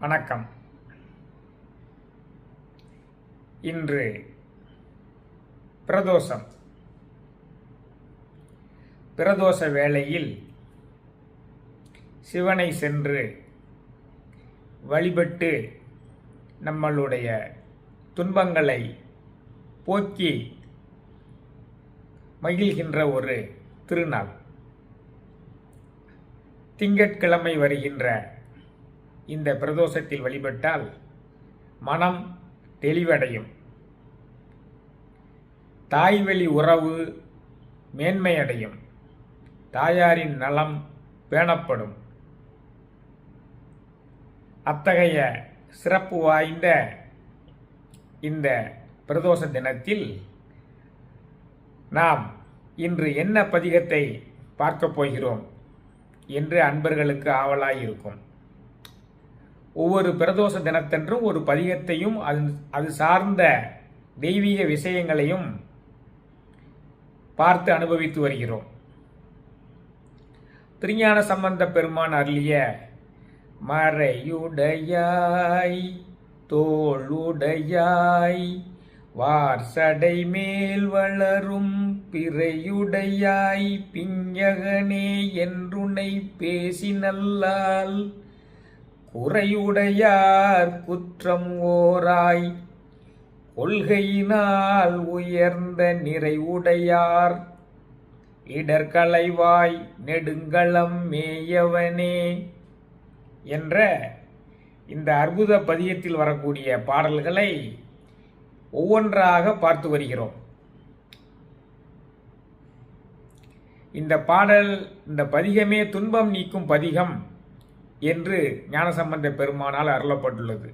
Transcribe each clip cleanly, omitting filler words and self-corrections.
வணக்கம். இன்று பிரதோஷம். பிரதோஷ வேளையில் சிவனை சென்று வழிபட்டு நம்மளுடைய துன்பங்களை போக்கி மகிழ்கின்ற ஒரு திருநாள். திங்கட்கிழமை வருகின்ற இந்த பிரதோஷத்தில் வழிபட்டால் மனம் தெளிவடையும், தாய்வழி உறவு மேன்மையடையும், தாயாரின் நலம் பேணப்படும். அத்தகைய சிறப்பு வாய்ந்த இந்த பிரதோஷ தினத்தில் நாம் இன்று என்ன பதிகத்தை பார்க்கப் போகிறோம் என்று அன்பர்களுக்கு ஆவலாயிருக்கும். ஒவ்வொரு பிரதோஷ தினத்தன்றும் ஒரு பதிகத்தையும் அது சார்ந்த தெய்வீக விஷயங்களையும் பார்த்து அனுபவித்து வருகிறோம். திருஞான சம்பந்த பெருமான் அருளிய மறையுடையாய் தோளுடையாய் வார்சடை மேல் வளரும் பிறையுடையாய் பிஞகனே என்றுனை பேசினல்லால் குறையுடையார் குற்றம் ஓராய் கொள்கையினால் உயர்ந்த நிறைவுடையார் இடர்களைவாய் நெடுங்களம் மேயவனே என்ற இந்த அற்புத பதியத்தில் வரக்கூடிய பாடல்களை ஒவ்வொன்றாக பார்த்து வருகிறோம். இந்த பாடல், இந்த பதிகமே துன்பம் நீக்கும் பதிகம் என்று ஞானசம்பந்த பெருமானால் அருளப்பட்டுள்ளது.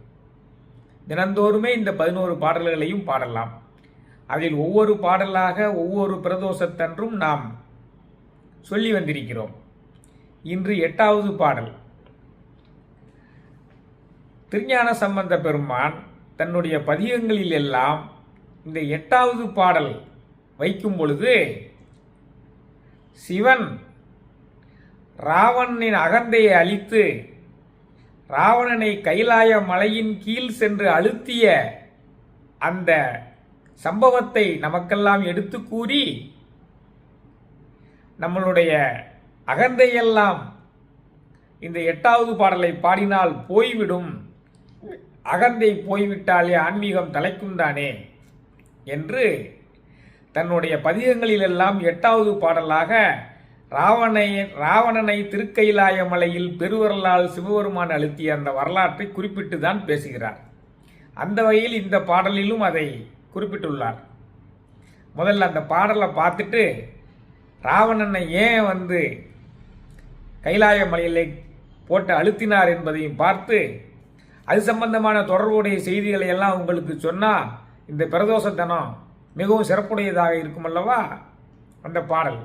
தினந்தோறுமே இந்த 11 பாடல்களையும் பாடலாம். அதில் ஒவ்வொரு பாடலாக ஒவ்வொரு பிரதோஷத்தன்றும் நாம் சொல்லி வந்திருக்கிறோம். இன்று 8வது பாடல். திருஞான சம்பந்த பெருமான் தன்னுடைய பதிகங்களில் எல்லாம் இந்த 8வது பாடல் வைக்கும் பொழுது சிவன் ராவணனின் அகந்தையை அழித்து ராவணனை கைலாய மலையின் கீழ் சென்று அழுத்திய அந்த சம்பவத்தை நமக்கெல்லாம் எடுத்து கூறி நம்மளுடைய அகந்தையெல்லாம் இந்த 8வது பாடலை பாடினால் போய்விடும், அகந்தை போய்விட்டாலே ஆன்மீகம் தலைக்கும் தானே என்று தன்னுடைய பதிகங்களிலெல்லாம் 8வது பாடலாக ராவணனை திருக்கைலாய மலையில் பெருவரலால் சிவபெருமான் அழுத்திய அந்த வரலாற்றை குறிப்பிட்டு தான் பேசுகிறார். அந்த வகையில் இந்த பாடலிலும் அதை குறிப்பிட்டுள்ளார். முதல்ல அந்த பாடலை பார்த்துட்டு ராவணனை ஏன் கைலாய மலையிலே போட்டு அழுத்தினார் என்பதையும் பார்த்து அது சம்பந்தமான தொடர்புடைய செய்திகளை எல்லாம் உங்களுக்கு சொன்னால் இந்த பிரதோஷ தினம் மிகவும் சிறப்புடையதாக இருக்கும் அல்லவா. அந்த பாடல்: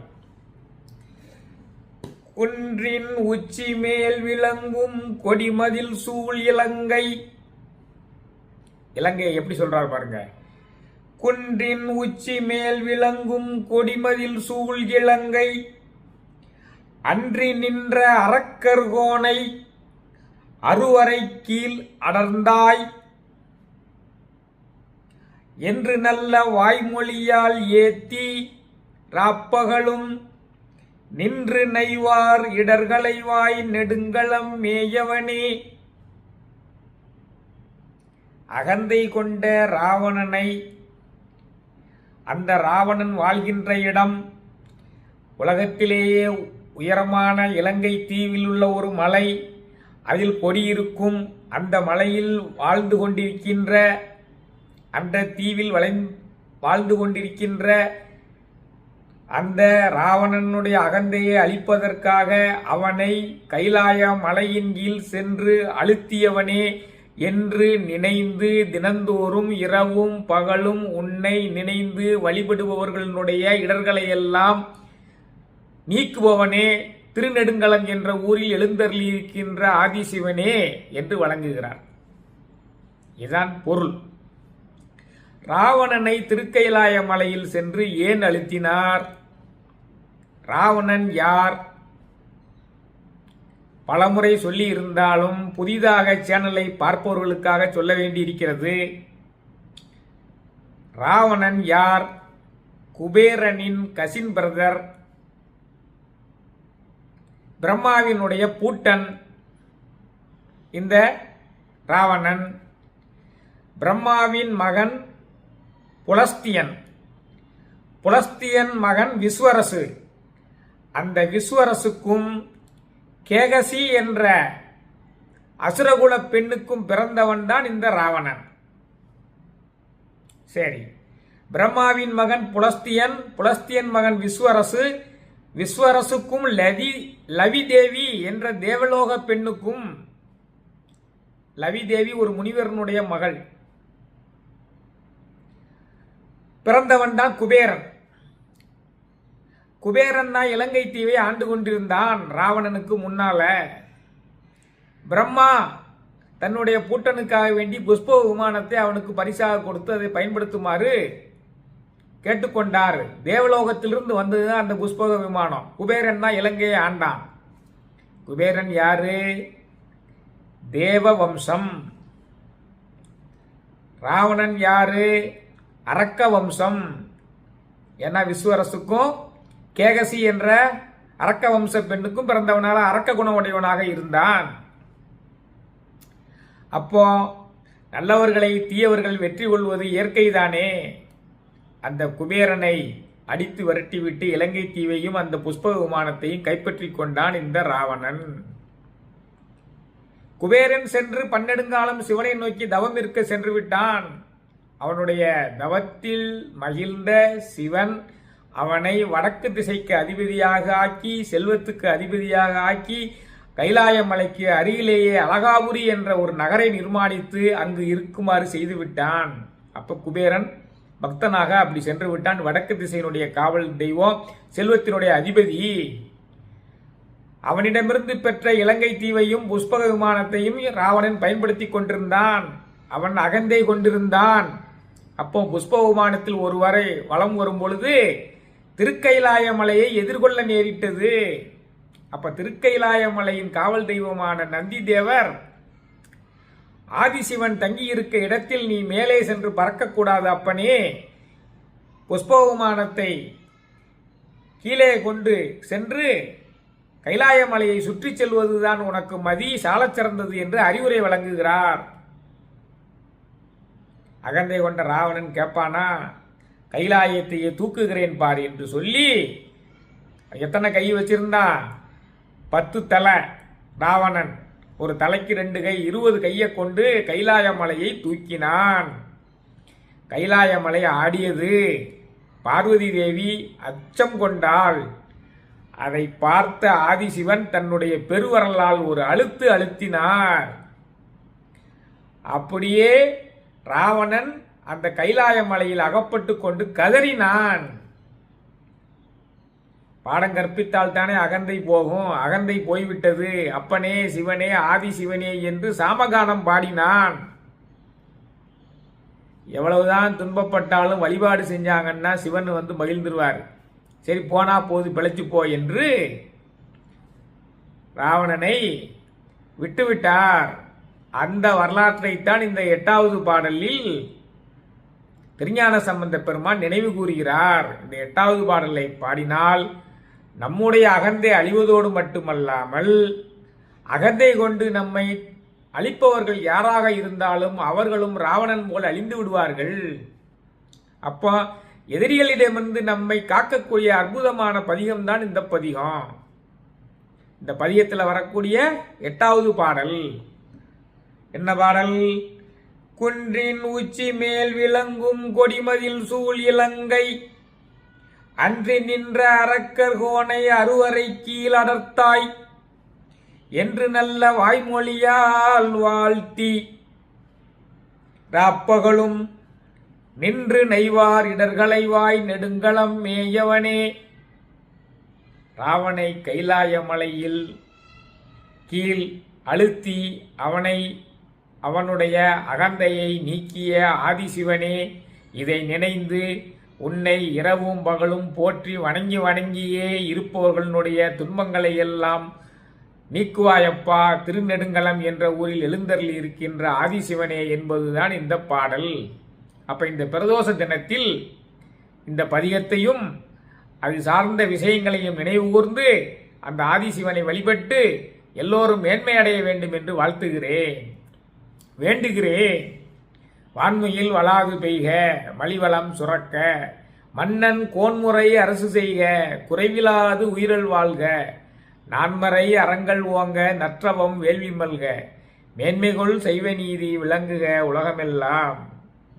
குன்றின் உச்சி மேல் விளங்கும் கொடிமதில் சூழ் இலங்கை. இலங்கையை எப்படி சொல்றார் பாருங்க. குன்றின் உச்சி மேல் விளங்கும் கொடிமதில் சூழ் இலங்கை அன்றி நின்ற அரக்கர்கோனை அருவரை கீழ் அடர்ந்தாய் என்று நல்ல வாய்மொழியால் ஏத்தி ராப்பகலும் நின்று நைவார் இடர்களைவாய் நெடுங்களம் மேயவனே. அகந்தை கொண்ட ராவணனை, அந்த ராவணன் வாழ்கின்ற இடம் உலகத்திலேயே உயரமான இலங்கை தீவில் உள்ள ஒரு மலை. அதில் கொடியிருக்கும். அந்த மலையில் வாழ்ந்து கொண்டிருக்கின்ற, அந்த தீவில் வாழ்ந்து கொண்டிருக்கின்ற அந்த ராவணனுடைய அகந்தையை அழிப்பதற்காக அவனை கைலாய மலையின் கீழ் சென்று அழுத்தியவனே என்று நினைந்து தினந்தோறும் இரவும் பகலும் உன்னை நினைந்து வழிபடுபவர்களுடைய இடர்களையெல்லாம் நீக்குபவனே, திருநெடுங்களம் என்ற ஊரில் எழுந்தருளியிருக்கின்ற ஆதிசிவனே என்று வழங்குகிறார். இதுதான் பொருள். ராவணனை திருக்கைலாய மலையில் சென்று ஏன் அழுத்தினார்? ராவணன் யார்? பலமுறை சொல்லி இருந்தாலும் புதிதாக சேனலை பார்ப்பவர்களுக்காக சொல்ல வேண்டியிருக்கிறது. ராவணன் யார்? குபேரனின் கசின் பிரதர், பிரம்மாவினுடைய பூட்டன். இந்த ராவணன் பிரம்மாவின் மகன் புலஸ்தியன், புலஸ்தியன் மகன் விஸ்வரசு. அந்த விஸ்வரசுக்கும் கேகசி என்ற அசுரகுல பெண்ணுக்கும் பிறந்தவன் தான் இந்த ராவணன். சரி, பிரம்மாவின் மகன் புலஸ்தியன், புலஸ்தியன் மகன் விஸ்வரசு, விஸ்வரசுக்கும் லவி தேவி என்ற தேவலோக பெண்ணுக்கும், லவி தேவி ஒரு முனிவரனுடைய மகள், பிறந்தவன் தான் குபேரன். குபேரன் தான் இலங்கை தீவை ஆண்டு கொண்டிருந்தான் ராவணனுக்கு முன்னால. பிரம்மா தன்னுடைய பூட்டனுக்காக வேண்டி புஷ்ப விமானத்தை அவனுக்கு பரிசாக கொடுத்து அதை பயன்படுத்துமாறு கேட்டுக்கொண்டார். தேவலோகத்திலிருந்து வந்ததுதான் அந்த புஷ்பக விமானம். குபேரன் தான் இலங்கையை ஆண்டான். குபேரன் யாரு? தேவ வம்சம். ராவணன் யாரு? அரக்க வம்சம். ஏன்னா விஸ்வரசுக்கும் கேகசி என்ற அரக்க வம்ச பெண்ணுக்கும் பிறந்தவனால அரக்க குணம் உடையவனாக இருந்தான். அப்போ நல்லவர்களை தீயவர்கள் வெற்றி கொள்வது இயற்கைதானே. அந்த குபேரனை அடித்து விரட்டிவிட்டு இலங்கை தீவையும் அந்த புஷ்ப விமானத்தையும் கைப்பற்றி கொண்டான் இந்த ராவணன். குபேரன் சென்று பன்னெடுங்காலம் சிவனை நோக்கி தவம் இருக்க சென்று விட்டான். அவனுடைய தவத்தில் மகிழ்ந்த சிவன் அவனை வடக்கு திசைக்கு அதிபதியாக ஆக்கி, செல்வத்துக்கு அதிபதியாக ஆக்கி, கைலாய மலைக்கு அருகிலேயே அழகாபுரி என்ற ஒரு நகரை நிர்மாணித்து அங்கு இருக்குமாறு செய்து விட்டான். அப்ப குபேரன் பக்தனாக அப்படி சென்று விட்டான். வடக்கு திசையினுடைய காவல் தெய்வம், செல்வத்தினுடைய அதிபதி. அவனிடமிருந்து பெற்ற இலங்கை தீவையும் புஷ்பக விமானத்தையும் ராவணன் பயன்படுத்தி கொண்டிருந்தான். அவன் அகந்தை கொண்டிருந்தான். அப்போ புஷ்ப விமானத்தில் ஒருவரை வலம் வரும் பொழுது திருக்கைலாய மலையை எதிர்கொள்ள நேரிட்டது. அப்ப திருக்கைலாய மலையின் காவல் தெய்வமான நந்தி தேவர், ஆதிசிவன் தங்கியிருக்க இடத்தில் நீ மேலே சென்று பறக்கக்கூடாது அப்பனே, புஷ்ப விமானத்தை கீழே கொண்டு சென்று கைலாய மலையை சுற்றி செல்வதுதான் உனக்கு மதி சாலச் சிறந்தது என்று அறிவுரை வழங்குகிறார். அகந்தை கொண்ட ராவணன் கேட்பானா? கைலாயத்தையே தூக்குகிறேன் பார் என்று சொல்லி, எத்தனை கை வச்சிருந்தான்? 10 தலை. ராவணன் ஒரு தலைக்கு 2 கை, 20 கையை கொண்டு கைலாய மலையை தூக்கினான். கைலாய மலை ஆடியது. பார்வதி தேவி அச்சம் கொண்டாள். அதை பார்த்த ஆதிசிவன் தன்னுடைய பெருவரலால் ஒரு அழுத்து அழுத்தினார். அப்படியே ராவணன் அந்த கைலாய மலையில் அகப்பட்டு கொண்டு கதறினான். பாடம் கற்பித்தால் தானே அகந்தை போகும். அகந்தை போய்விட்டது. அப்பனே சிவனே ஆதி சிவனே என்று சாமகானம் பாடினான். எவ்வளவுதான் துன்பப்பட்டாலும் வழிபாடு செஞ்சாங்கன்னா சிவன் வந்து மகிழ்ந்துருவார். சரி போனா போது பிழைச்சு போ என்று ராவணனை விட்டுவிட்டார். அந்த வரலாற்றைத்தான் இந்த 8வது பாடலில் திருஞான சம்பந்த பெருமான் நினைவு கூறுகிறார். இந்த 8வது பாடலை பாடினால் நம்முடைய அகந்தை அழிவதோடு மட்டுமல்லாமல், அகந்தை கொண்டு நம்மை அழிப்பவர்கள் யாராக இருந்தாலும் அவர்களும் ராவணன் போல் அழிந்து விடுவார்கள். அப்போ எதிரிகளிடமிருந்து நம்மை காக்கக்கூடிய அற்புதமான பதிகம்தான் இந்த பதிகம். இந்த பதிகத்தில் வரக்கூடிய 8வது பாடல் என்ன பாடல்? குன்றின் உச்சி மேல் விளங்கும் கொடிமதில் சூழ் இலங்கை, அன்றி நின்ற அரக்கர் கோனை அருவரை கீழ் அடர்த்தாய் என்று நல்ல வாய்மொழியால் வாழ்த்தி, ராப்பகலும் நின்று நெய்வார் இடர்களை வாய் நெடுங்களம் மேயவனே. ராவனை கைலாய மலையில் கீழ் அழுத்தி அவனுடைய அகந்தையை நீக்கிய ஆதிசிவனே, இதை நினைந்து உன்னை இரவும் பகலும் போற்றி வணங்கியே இருப்பவர்களுடைய துன்பங்களை எல்லாம் நீக்குவாயப்பா திருநெடுங்கலம் என்ற ஊரில் எழுந்தருளி இருக்கின்ற ஆதிசிவனே என்பதுதான் இந்த பாடல். அப்ப இந்த பிரதோஷ தினத்தில் இந்த பதிகத்தையும் அது சார்ந்த விஷயங்களையும் நினைவு கூர்ந்து அந்த ஆதிசிவனை வழிபட்டு எல்லோரும் மேன்மை அடைய வேண்டும் என்று வாழ்த்துகிறேன், வேண்டுகிறேன். வான்மையில் வளாது பெய்க, மலிவளம் சுரக்க, மன்னன் கோன்முறை அரசு செய்க, குறைவிலாது உயிரல் வாழ்க, நான்மறை அறங்கள் ஓங்க, நற்றவம் வேள்வி மல்க, மேன்மைகொள் செய்வ நீதி விளங்குக உலகமெல்லாம்,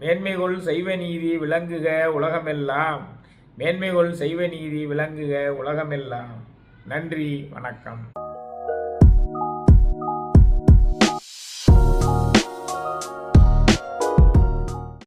மேன்மைகொள் செய்வ நீதி விளங்குக உலகமெல்லாம், மேன்மைகொள் செய்வ நீதி விளங்குக உலகமெல்லாம். நன்றி, வணக்கம்.